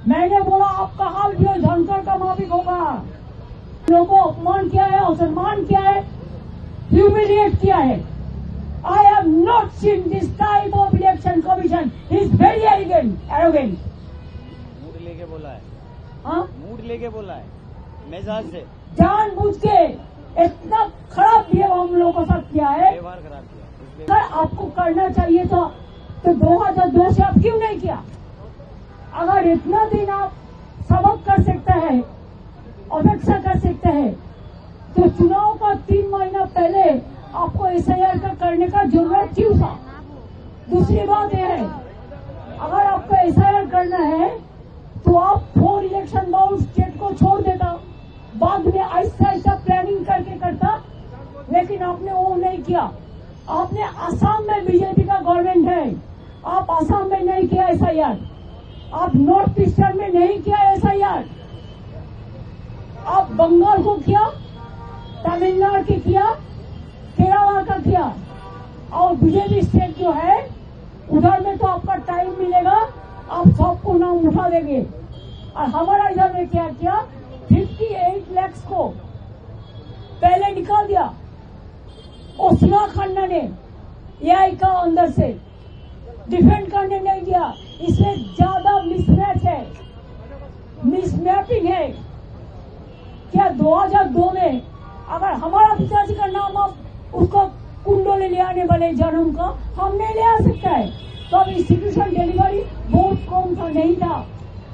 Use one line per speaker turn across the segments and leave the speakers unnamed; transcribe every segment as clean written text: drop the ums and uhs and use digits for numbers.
मैंने बोला आपका हाल भी झंकर का माफिक होगा। लोगों को अपमान किया है, असम्मान किया है, ह्यूमिलिएट किया है। I have not seen this type of election commission. He is very arrogant.
Mood लेके बोला है।
हाँ?
मूड लेके बोला है, मिजाज से
जानबूझ के इतना खराब बिहेव हम लोगों के साथ किया है।
व्यवहार खराब किया।
अगर आपको करना चाहिए तो 2002 से आप क्यों नहीं किया? अगर इतना दिन आप सबक कर सकते हैं, अपेक्षा कर सकते हैं, तो चुनाव का 3 महीना पहले आपको SIR का करने का जरूरत क्यों था? दूसरी बात यह है, अगर आपको SIR करना है तो आप 4 इलेक्शन बाउंड स्टेट को छोड़ देता, बाद में ऐसा प्लानिंग करके करता, लेकिन आपने वो नहीं किया। आपने असम में बीजेपी का गवर्नमेंट है, आप असम में नहीं किया SIR, आप नॉर्थ ईस्टर्न में नहीं किया SIR, आप बंगाल को किया, तमिलनाडु की किया, केरला का किया, और बीजेपी स्टेट जो है उधर में तो आपका टाइम मिलेगा, आप सबको नाम उठा देंगे। और हमारा इधर में क्या किया, 58 लाख को पहले निकाल दिया ओसिया खन्ना ने AI का अंदर से डिफेंड करने नहीं दिया। इसमें ज्यादा मिसमैच है, मिसमैपिंग है। क्या 2002 में अगर हमारा पिताजी का नाम आप उसको कुंडोले ले आने वाले जन्म का हम नहीं ले आ सकता है, तो अब इंस्टीट्यूशन डिलीवरी बहुत कम था, नहीं था।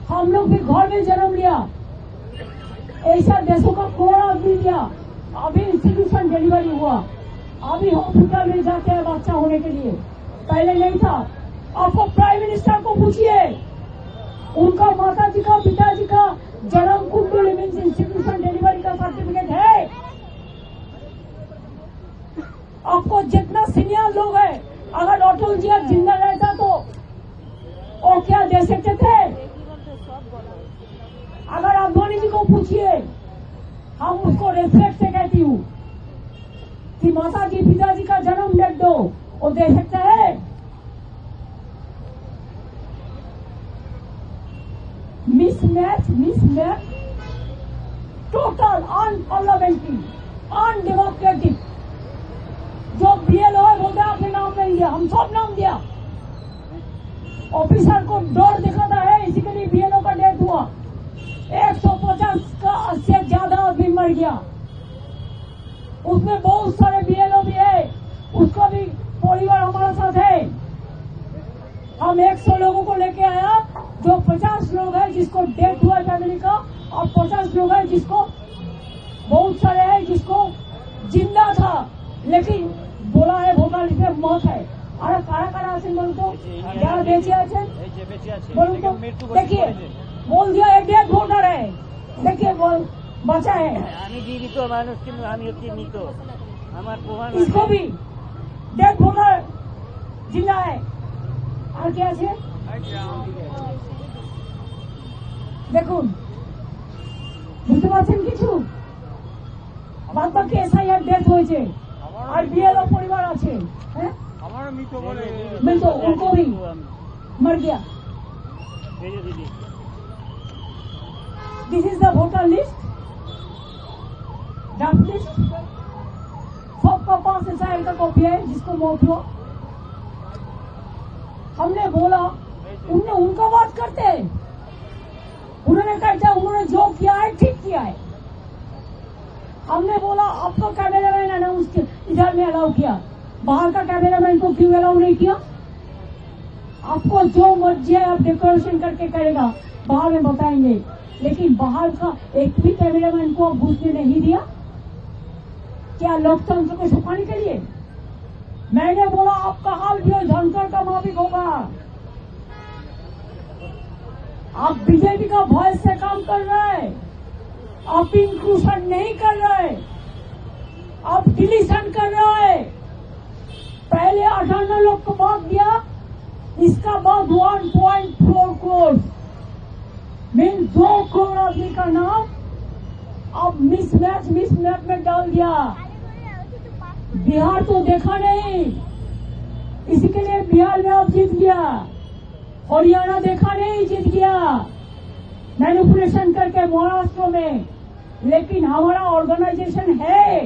हम लोग भी घर में जन्म लिया, ऐसा देशों का कोई आदमी लिया, अभी इंस्टीट्यूशन डिलीवरी हुआ, अभी हॉस्पिटल में जाते हैं बच्चा होने के लिए, पहले नहीं था। आपको प्राइम मिनिस्टर को पूछिए, उनका माता जी का पिताजी का जन्म कुंडली मीन्स इंस्टीट्यूशन डिलीवरी का सर्टिफिकेट है। आपको जितना सीनियर लोग है, अगर अटल जी अब जिंदा रहता तो और क्या दे सकते थे? अगर अद्वानी जी को पूछिए, हम उसको रेस्पेक्ट से कहती हूँ कि माता जी पिताजी का जन्म डेट दो, वो दे सकते हैं? Mismatch, total unparliamentary, undemocratic. जो BLO है बोलते हैं आपने नाम नहीं दिया, हम सब नाम दिया। ऑफिसर को डर दिखाता है, इसी के लिए BLO का डेथ हुआ। 150 का से ज्यादा आदमी मर गया, उसमें बहुत सारे BLO भी है, उसका भी परिवार हमारे साथ है। हम 100 लोगों को लेके आया, जो 50 लोग हैं जिसको डेथ हुआ फैमिली का, और 50 लोग हैं जिसको, बहुत सारे हैं जिसको जिंदा था लेकिन बोला है भोपाल में मौत है। और कारा आছেন বলুন তো, যারা বেঁচে আছেন বলুন তো, देखिए बोल दिया एक डेड वोटर है, देखिए बोल बचा है।
আমি জীবিত মানুষ, কিন্তু আমি হচ্ছি মৃত। আমার প্রমাণ
इसको भी डेड वोटर जिला है। আর কি আছে দেখুন, বুঝতে পারছেন কিছু? বাদ বাকি SIR ডেথ হয়েছে, আর BLO परिवार আছে, हैं?
हमारा मृत बोले
मैं तो उनको भी मर गया। This is the voter list, draft list, सबका पास SIR का कॉपी है जिसको मौत हुआ। हमने बोला, उनने उनका बात करते हैं, उन्होंने कहा उन्होंने जो किया है ठीक किया है। हमने बोला आपको कैमरामैन अनाउंस इधर में अलाउ किया, बाहर का कैमरामैन को क्यों अलाउ नहीं किया? आपको जो मर्जी है आप डेकोरेशन करके करेगा, बाहर में बताएंगे, लेकिन बाहर का एक भी कैमरामैन को घुसने नहीं दिया। क्या लोकतंत्र को छुपाने के लिए? मैंने बोला आपका हाल भी झंकर का माफिक होगा। आप बीजेपी का वॉइस से काम कर रहे हैं, आप इंक्लूशन नहीं कर रहे, आप डिलीशन कर रहे हैं। पहले 58 लोग को बात दिया, इसका बाद 1.4 करोड़ मीन 2 करोड़ आदमी का नाम अब मिसमैच में डाल दिया। बिहार तो देखा नहीं, इसी के लिए बिहार में अब जीत गया। हरियाणा देखा नहीं, जीत गया। मैनिपुलेशन करके महाराष्ट्र में, लेकिन हमारा ऑर्गेनाइजेशन है।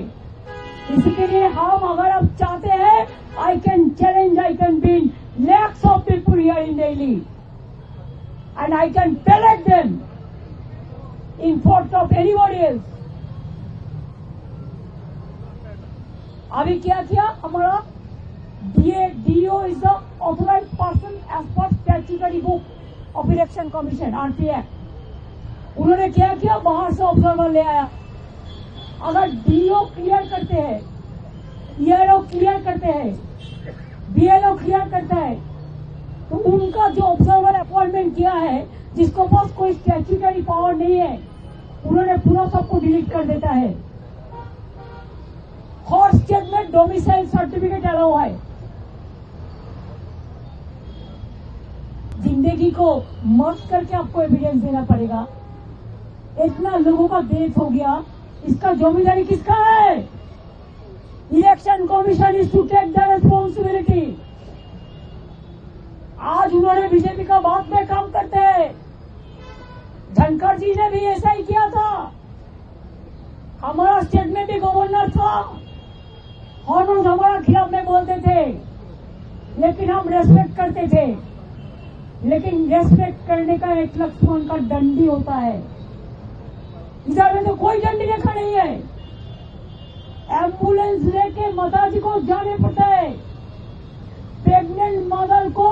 इसके लिए हम अगर आप चाहते हैं, I can challenge, I can win lakhs of people here in Delhi and I can pellet them in front of anybody else. अभी क्या किया हमारा DO is the authorized person as per statutory book of election commission RPF. उन्होंने क्या किया, बाहर से observer ले आया। अगर DO क्लियर करते हैं, ERO क्लियर करते हैं, BLO क्लियर करता है, तो उनका जो ऑब्जर्वर अपॉइंटमेंट किया है, जिसको पास कोई स्टैट्यूटरी पावर नहीं है, उन्होंने पूरा सबको डिलीट कर देता है। हर स्टेट में डोमिसाइल सर्टिफिकेट अलाउ है। जिंदगी को मर्ज करके आपको एविडेंस देना पड़ेगा। इतना लोगों का डेथ हो गया, इसका जिम्मेदारी किसका है? Election commission is to take the responsibility. आज उन्होंने बीजेपी का बात में काम करते हैं। धनखड़ जी ने भी ऐसा ही किया था। हमारा स्टेट में भी गवर्नर था, हॉर्नर्स हमारा खिलाफ में बोलते थे, लेकिन हम रेस्पेक्ट करते थे। लेकिन रेस्पेक्ट करने का एक लक्ष्मण का दंडी होता है। इधर में तो कोई दंडी देखा नहीं है। एम्बुलेंस लेके माताजी को जाने पड़ता है। प्रेग्नेंट मदर को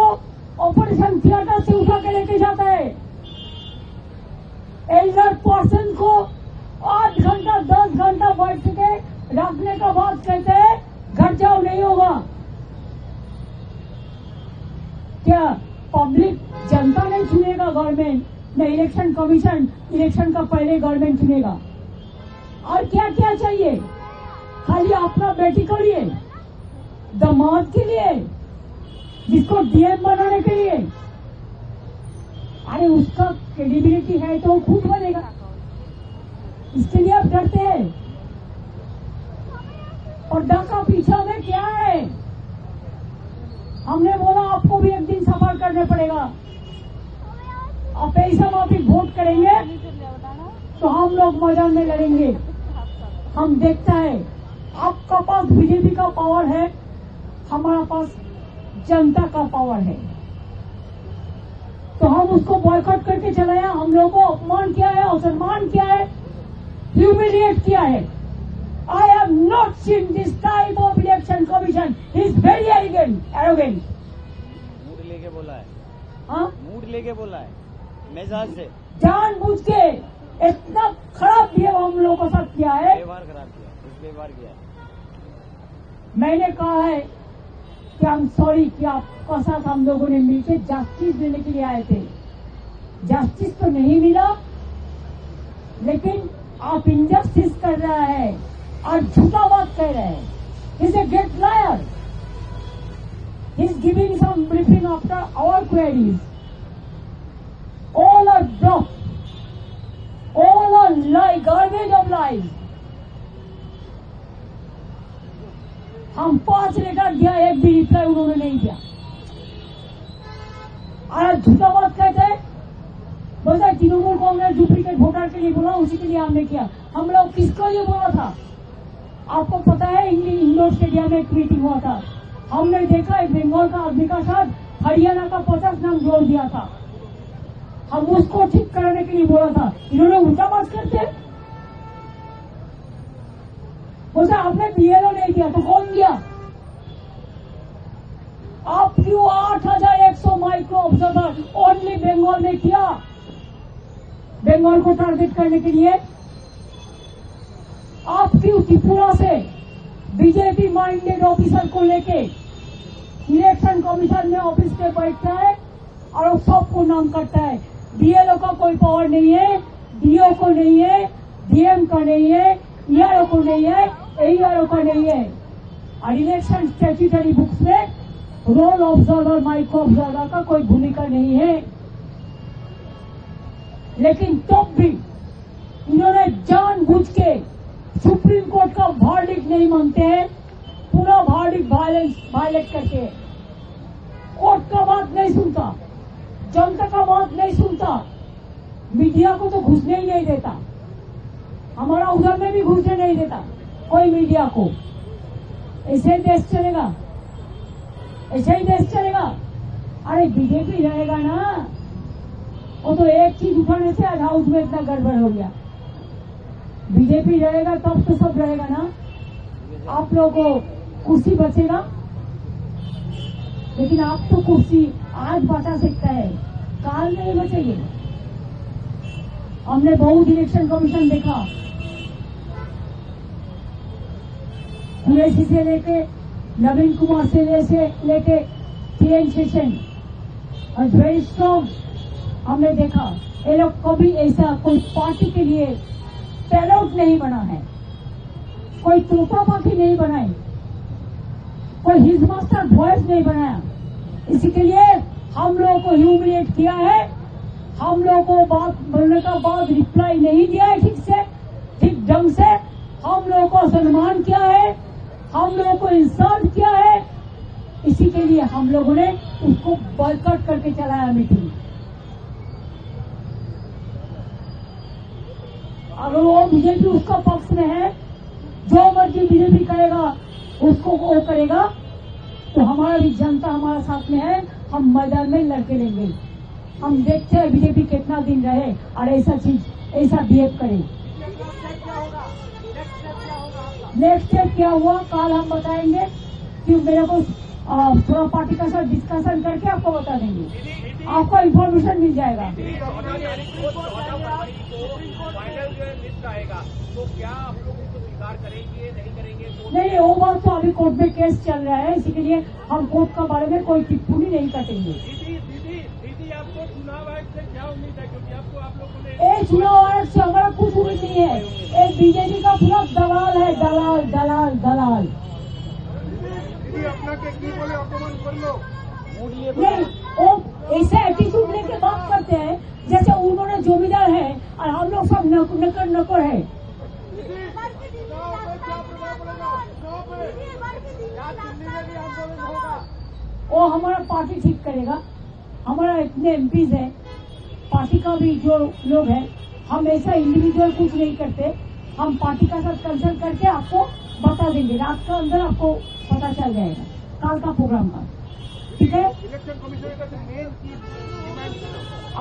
ऑपरेशन थिएटर से उठा के लेके जाता है। एल्डर पर्सन को 8 घंटा 10 घंटा बैठ के रखने का बाद कहते हैं घर जाओ, नहीं होगा। क्या पब्लिक जनता नहीं चुनेगा गवर्नमेंट? न इलेक्शन कमीशन इलेक्शन का पहले गवर्नमेंट चुनेगा। और क्या क्या चाहिए? खाली अपना बेटी के लिए, दामाद के लिए, जिसको डीएम बनाने के लिए। अरे उसका क्रेडिबिलिटी है तो वो खुद बनेगा, इसके लिए आप डरते हैं। और डर का पीछा में क्या है? हमने बोला आपको भी एक दिन सफर करना पड़ेगा। आप ऐसा माफी वोट करेंगे तो हम लोग मैदान में लड़ेंगे। हम देखता है आपका पास बीजेपी का पावर है, हमारा पास जनता का पावर है। तो हम उसको बॉयकॉट करके चलाया। हम लोगों को अपमान किया है, असम्मान किया है, ह्यूमिलिएट किया है। I have not seen this type of election commission. He is very arrogant.
Mood लेके बोला है।
हाँ,
मूड लेके बोला है, मिजाज से
जानबूझ के इतना खराब व्यवहार हम लोगों के साथ किया है।
व्यवहार खराब किया, व्यवहार किया है।
मैंने कहा है कि आई एम सॉरी कि आपका साथ हम लोगों ने मिलकर जस्टिस देने के लिए आए थे। जस्टिस तो नहीं मिला, लेकिन आप इनजस्टिस कर रहा है और झूठा बात कह रहे हैं। He is a great liar. He is giving some briefing after our queries. All are drop, all are lie, garbage of lies. हम 5 लेटर दिया, एक भी रिप्लाई उन्होंने नहीं दिया। और झूठा बात कहते हैं, बोलते तृणमूल कांग्रेस डुप्लीकेट वोटर के लिए बोला, उसी के लिए हमने किया। हम लोग किसको ये बोला था? आपको पता है इंडोर स्टेडियम में एक मीटिंग हुआ था। हमने देखा एक बंगाल का आदमी का साथ हरियाणा का 50 नाम जोड़ दिया था। हम उसको ठीक करने के लिए बोला था, इन्होंने उल्टा बात करते। बोलते आपने BLO नहीं दिया तो कौन दिया? आप क्यों 8100 माइक्रो ऑब्जर्वर ओनली बंगाल में किया? बंगाल को टारगेट करने के लिए। आप क्यों त्रिपुरा से बीजेपी माइंडेड ऑफिसर को लेके इलेक्शन कमीशन में ऑफिस पे बैठता है और सबको नाम करता है? BLO का कोई पावर नहीं है, DO को नहीं है, DM का नहीं है, ERO को नहीं है, AERO का नहीं है। और इलेक्शन स्टैट्यूटरी बुक्स में रोल ऑब्जर्वर, माइक्रो ऑब्जर्वर का कोई भूमिका नहीं है। लेकिन तब भी इन्होंने जानबूझ के सुप्रीम कोर्ट का वर्डिक्ट नहीं मानते हैं, पूरा वर्डिक्ट वायलेट करके कोर्ट का बात नहीं सुनता, जनता का बात नहीं सुनता। मीडिया को तो घुसने ही नहीं देता, हमारा उधर में भी घुसने नहीं देता कोई मीडिया को। ऐसे ही देश चलेगा, ऐसे ही देश चलेगा। अरे बीजेपी रहेगा ना, वो तो एक चीज उठाने से आज हाउस में इतना गड़बड़ हो गया। बीजेपी रहेगा तब तो सब रहेगा ना। आप लोगों को कुर्सी बचेगा, लेकिन आप तो कुर्सी आज बचा सकता है, काल नहीं बचेगी। हमने बहुत इलेक्शन कमीशन देखा, कुरैशी से लेके नवीन कुमार से लेके TN सेशन और वेरी स्ट्रॉन्ग हमने देखा। ये लोग कभी ऐसा कोई पार्टी के लिए पैरोट नहीं बना है, कोई तोता पाखी नहीं बनाई, कोई हिज मास्टर वॉइस नहीं बनाया। इसी के लिए हम लोगों को ह्यूमिलिएट किया है, हम लोगों को बात बोलने का बाद रिप्लाई नहीं दिया है ठीक से, ठीक ढंग से। हम लोगों को सम्मान किया है, हम लोगों को इंसल्ट किया है। इसी के लिए हम लोगों ने उसको बॉयकॉट करके चलाया मीटिंग। अगर वो बीजेपी उसका पक्ष में है, जो मर्जी बीजेपी करेगा उसको वो करेगा, तो हमारा भी जनता हमारे साथ में है, हम मैदान में लड़के लेंगे। हम देखते हैं बीजेपी कितना दिन रहे और ऐसा बिहेव करे। नेक्स्ट स्टेप क्या हुआ कल हम बताएंगे, कि मेरे को पूरा पार्टी का साथ डिस्कशन करके आपको बता देंगे, आपको इन्फॉर्मेशन मिल जाएगा।
तो क्या आप लोग उसको स्वीकार करेंगे नहीं करेंगे?
नहीं, वो बात तो अभी कोर्ट में केस चल रहा है, इसी के लिए हम कोर्ट के बारे में कोई टिप्पणी नहीं करेंगे।
दीदी आपको चुनाव आयोग से क्या उम्मीद है? क्योंकि आप लोगों ने
चुनाव आयोग से हमारा कुछ उम्मीद नहीं है। एक बीजेपी का पूरा दलाल है, दलाल दलाल दलाल।
अपना के बोले अपमान कर लो
नहीं, वो ऐसे एटीट्यूड लेके बात करते हैं जैसे उन्होंने जमींदार है और हम लोग सब नकर है। वो हमारा पार्टी ठीक करेगा, हमारा इतने MPs है, पार्टी का भी जो लोग हैं, हम ऐसा इंडिविजुअल कुछ नहीं करते, हम पार्टी का साथ कंसल्ट करके आपको बता देंगे। रात के अंदर आपको पता चल जाएगा कल का प्रोग्राम का, ठीक है।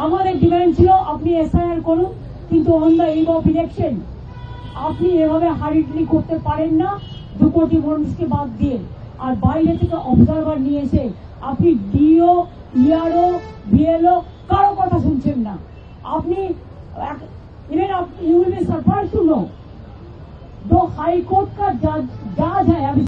আমাদের ডিমান্ড ছিল আপনি SIR করুন, কিন্তু on the eve of election আপনি এভাবে হারিডলি করতে পারেন না 2 কোটি মানুষকে বাদ দিয়ে। আর বাইরে থেকে অবজারভার নিয়ে এসে আপনি DO, ERO, BLO কারো কথা শুনছেন না। আপনি even you will be surprise to know, जो हाई कोर्ट का जज है अभी